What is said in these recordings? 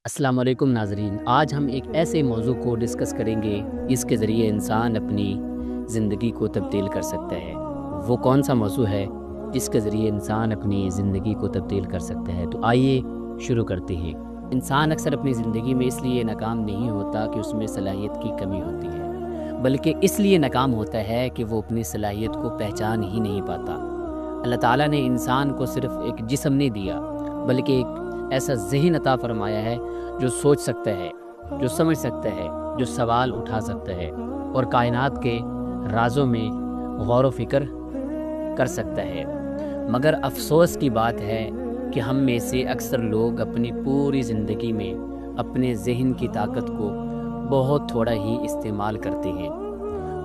السلام علیکم ناظرین، آج ہم ایک ایسے موضوع کو ڈسکس کریں گے جس کے ذریعے انسان اپنی زندگی کو تبدیل کر سکتا ہے۔ وہ کون سا موضوع ہے جس کے ذریعے انسان اپنی زندگی کو تبدیل کر سکتا ہے؟ تو آئیے شروع کرتے ہیں۔ انسان اکثر اپنی زندگی میں اس لیے ناکام نہیں ہوتا کہ اس میں صلاحیت کی کمی ہوتی ہے، بلکہ اس لیے ناکام ہوتا ہے کہ وہ اپنی صلاحیت کو پہچان ہی نہیں پاتا۔ اللہ تعالیٰ نے انسان کو صرف ایک جسم نہیں دیا، بلکہ ایک ایسا ذہن عطا فرمایا ہے جو سوچ سکتا ہے، جو سمجھ سکتا ہے، جو سوال اٹھا سکتا ہے اور کائنات کے رازوں میں غور و فکر کر سکتا ہے۔ مگر افسوس کی بات ہے کہ ہم میں سے اکثر لوگ اپنی پوری زندگی میں اپنے ذہن کی طاقت کو بہت تھوڑا ہی استعمال کرتے ہیں۔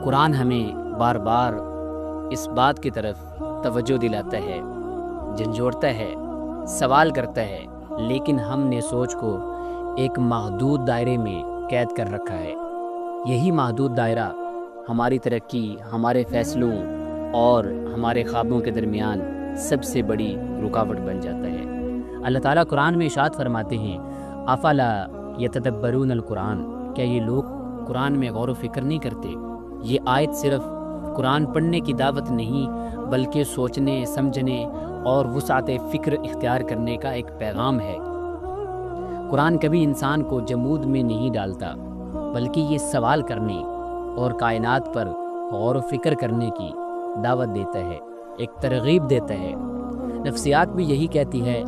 قرآن ہمیں بار بار اس بات کی طرف توجہ دلاتا ہے، جھنجھوڑتا ہے، سوال کرتا ہے، لیکن ہم نے سوچ کو ایک محدود دائرے میں قید کر رکھا ہے۔ یہی محدود دائرہ ہماری ترقی، ہمارے فیصلوں اور ہمارے خوابوں کے درمیان سب سے بڑی رکاوٹ بن جاتا ہے۔ اللہ تعالیٰ قرآن میں ارشاد فرماتے ہیں، افلا یتدبرون القرآن، کیا یہ لوگ قرآن میں غور و فکر نہیں کرتے؟ یہ آیت صرف قرآن پڑھنے کی دعوت نہیں، بلکہ سوچنے، سمجھنے اور وسعت فکر اختیار کرنے کا ایک پیغام ہے۔ قرآن کبھی انسان کو جمود میں نہیں ڈالتا، بلکہ یہ سوال کرنے اور کائنات پر غور و فکر کرنے کی دعوت دیتا ہے، ایک ترغیب دیتا ہے۔ نفسیات بھی یہی کہتی ہے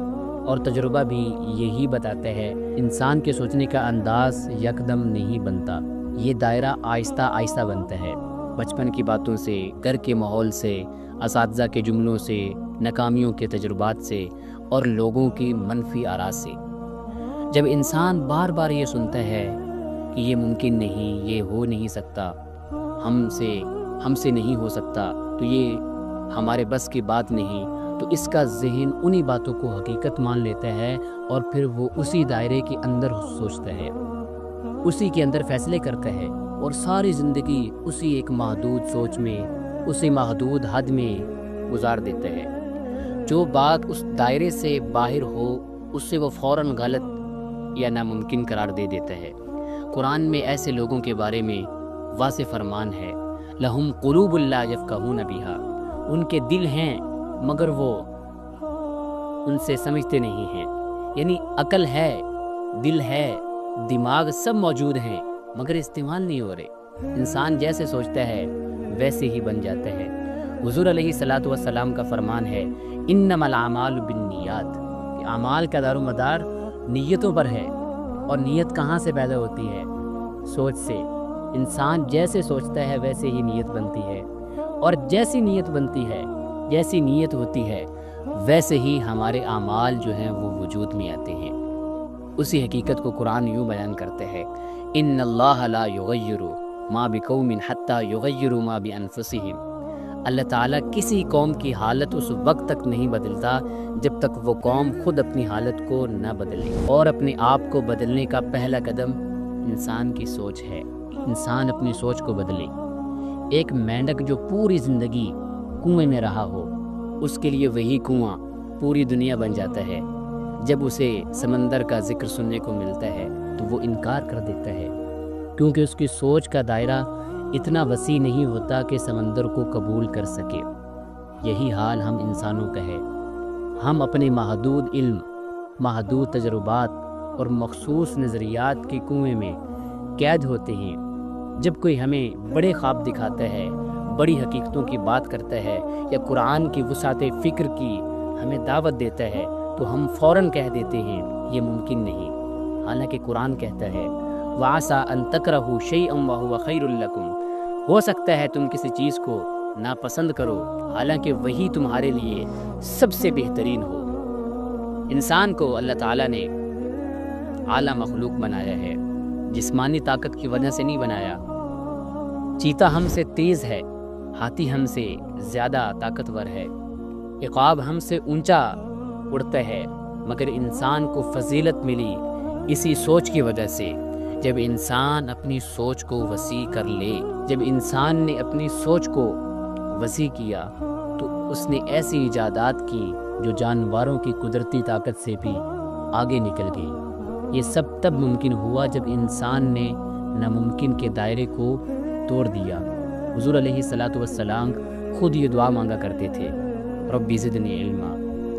اور تجربہ بھی یہی بتاتا ہے، انسان کے سوچنے کا انداز یکدم نہیں بنتا، یہ دائرہ آہستہ آہستہ بنتا ہے، بچپن کی باتوں سے، گھر کے ماحول سے، اساتذہ کے جملوں سے، ناکامیوں کے تجربات سے اور لوگوں کی منفی آراء سے۔ جب انسان بار بار یہ سنتا ہے کہ یہ ممکن نہیں، یہ ہو نہیں سکتا، ہم سے نہیں ہو سکتا، تو یہ ہمارے بس کی بات نہیں، تو اس کا ذہن انہی باتوں کو حقیقت مان لیتا ہے اور پھر وہ اسی دائرے کے اندر سوچتا ہے، اسی کے اندر فیصلے کرتا ہے اور ساری زندگی اسی ایک محدود سوچ میں، اسی محدود حد میں گزار دیتا ہے۔ جو بات اس دائرے سے باہر ہو اسے وہ فوراً غلط یا ناممکن قرار دے دیتا ہے۔ قرآن میں ایسے لوگوں کے بارے میں واضح فرمان ہے، لہم قلوب لا یفقہون بہا، ان کے دل ہیں مگر وہ ان سے سمجھتے نہیں ہیں۔ یعنی عقل ہے، دل ہے، دماغ سب موجود ہیں مگر استعمال نہیں ہو رہے۔ انسان جیسے سوچتا ہے ویسے ہی بن جاتا ہے۔ حضور علیہ الصلاۃ والسلام کا فرمان ہے، انما الاعمال بالنیات، کہ اعمال کا دار و مدار نیتوں پر ہے، اور نیت کہاں سے پیدا ہوتی ہے؟ سوچ سے۔ انسان جیسے سوچتا ہے ویسے ہی نیت بنتی ہے، اور جیسی نیت بنتی ہے، جیسی نیت ہوتی ہے، ویسے ہی ہمارے اعمال جو ہیں وہ وجود میں آتے ہیں۔ اسی حقیقت کو قرآن یوں بیان کرتے ہیں، ان اللہ لا یغیر ما بقوم حتی یغیروا ما بانفسہم، اللہ تعالیٰ کسی قوم کی حالت اس وقت تک نہیں بدلتا جب تک وہ قوم خود اپنی حالت کو نہ بدلے، اور اپنے آپ کو بدلنے کا پہلا قدم انسان کی سوچ ہے۔ انسان اپنی سوچ کو بدلے۔ ایک مینڈک جو پوری زندگی کنویں میں رہا ہو، اس کے لیے وہی کنواں پوری دنیا بن جاتا ہے۔ جب اسے سمندر کا ذکر سننے کو ملتا ہے تو وہ انکار کر دیتا ہے، کیونکہ اس کی سوچ کا دائرہ اتنا وسیع نہیں ہوتا کہ سمندر کو قبول کر سکے۔ یہی حال ہم انسانوں کا ہے۔ ہم اپنے محدود علم، محدود تجربات اور مخصوص نظریات کے کنویں میں قید ہوتے ہیں۔ جب کوئی ہمیں بڑے خواب دکھاتا ہے، بڑی حقیقتوں کی بات کرتا ہے، یا قرآن کی وسعت فکر کی ہمیں دعوت دیتا ہے تو ہم فوراً کہہ دیتے ہیں یہ ممکن نہیں، حالانکہ قرآن کہتا ہے وَعَسَىٰ أَن تَكْرَهُوا شَيْئًا وَهُوَ خَيْرٌ لَكُمْ، ہو سکتا ہے تم کسی چیز کو ناپسند کرو حالانکہ وہی تمہارے لیے سب سے بہترین ہو۔ انسان کو اللہ تعالیٰ نے اعلیٰ مخلوق بنایا ہے، جسمانی طاقت کی وجہ سے نہیں بنایا۔ چیتا ہم سے تیز ہے، ہاتھی ہم سے زیادہ طاقتور ہے، عقاب ہم سے اونچا اڑتا ہے، مگر انسان کو فضیلت ملی اسی سوچ کی وجہ سے۔ جب انسان اپنی سوچ کو وسیع کر لے، جب انسان نے اپنی سوچ کو وسیع کیا تو اس نے ایسی ایجادات کی جو جانوروں کی قدرتی طاقت سے بھی آگے نکل گئی۔ یہ سب تب ممکن ہوا جب انسان نے ناممکن کے دائرے کو توڑ دیا۔ حضور علیہ الصلاۃ والسلام خود یہ دعا مانگا کرتے تھے، ربی زدنی علما،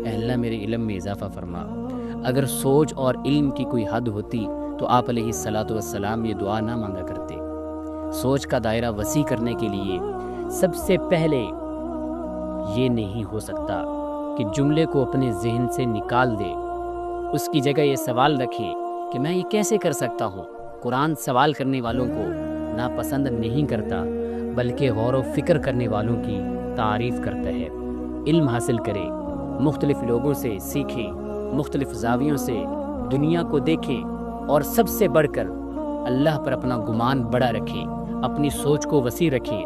اے اللہ میرے علم میں اضافہ فرما۔ اگر سوچ اور علم کی کوئی حد ہوتی تو آپ علیہ الصلاۃ والسلام یہ دعا نہ مانگا کرتے۔ سوچ کا دائرہ وسیع کرنے کے لیے سب سے پہلے یہ نہیں ہو سکتا کہ جملے کو اپنے ذہن سے نکال دے، اس کی جگہ یہ سوال رکھے کہ میں یہ کیسے کر سکتا ہوں۔ قرآن سوال کرنے والوں کو ناپسند نہیں کرتا، بلکہ غور و فکر کرنے والوں کی تعریف کرتا ہے۔ علم حاصل کرے، مختلف لوگوں سے سیکھے، مختلف زاویوں سے دنیا کو دیکھے، اور سب سے بڑھ کر اللہ پر اپنا گمان بڑا رکھے، اپنی سوچ کو وسیع رکھے۔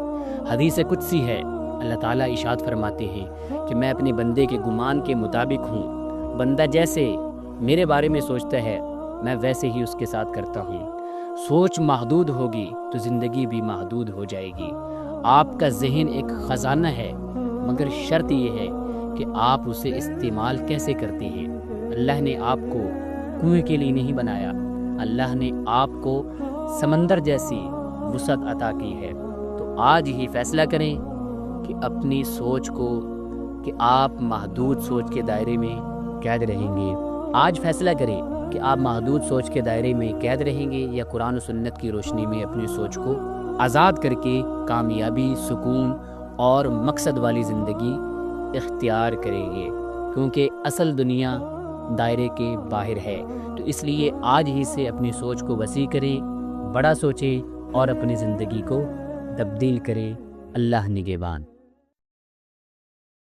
حدیث قدسی ہے، اللہ تعالیٰ ارشاد فرماتے ہیں کہ میں اپنے بندے کے گمان کے مطابق ہوں، بندہ جیسے میرے بارے میں سوچتا ہے میں ویسے ہی اس کے ساتھ کرتا ہوں۔ سوچ محدود ہوگی تو زندگی بھی محدود ہو جائے گی۔ آپ کا ذہن ایک خزانہ ہے، مگر شرط یہ ہے کہ آپ اسے استعمال کیسے کرتے ہیں۔ اللہ نے آپ کو کنویں کے لیے نہیں بنایا، اللہ نے آپ کو سمندر جیسی وسعت عطا کی ہے۔ تو آج ہی فیصلہ کریں کہ اپنی سوچ کو کہ آپ محدود سوچ کے دائرے میں قید رہیں گے۔ آج فیصلہ کریں کہ آپ محدود سوچ کے دائرے میں قید رہیں گے یا قرآن و سنت کی روشنی میں اپنی سوچ کو آزاد کر کے کامیابی، سکون اور مقصد والی زندگی اختیار کریں گے، کیونکہ اصل دنیا دائرے کے باہر ہے۔ تو اس لیے آج ہی سے اپنی سوچ کو وسیع کریں، بڑا سوچیں اور اپنی زندگی کو تبدیل کریں۔ اللہ نگہبان۔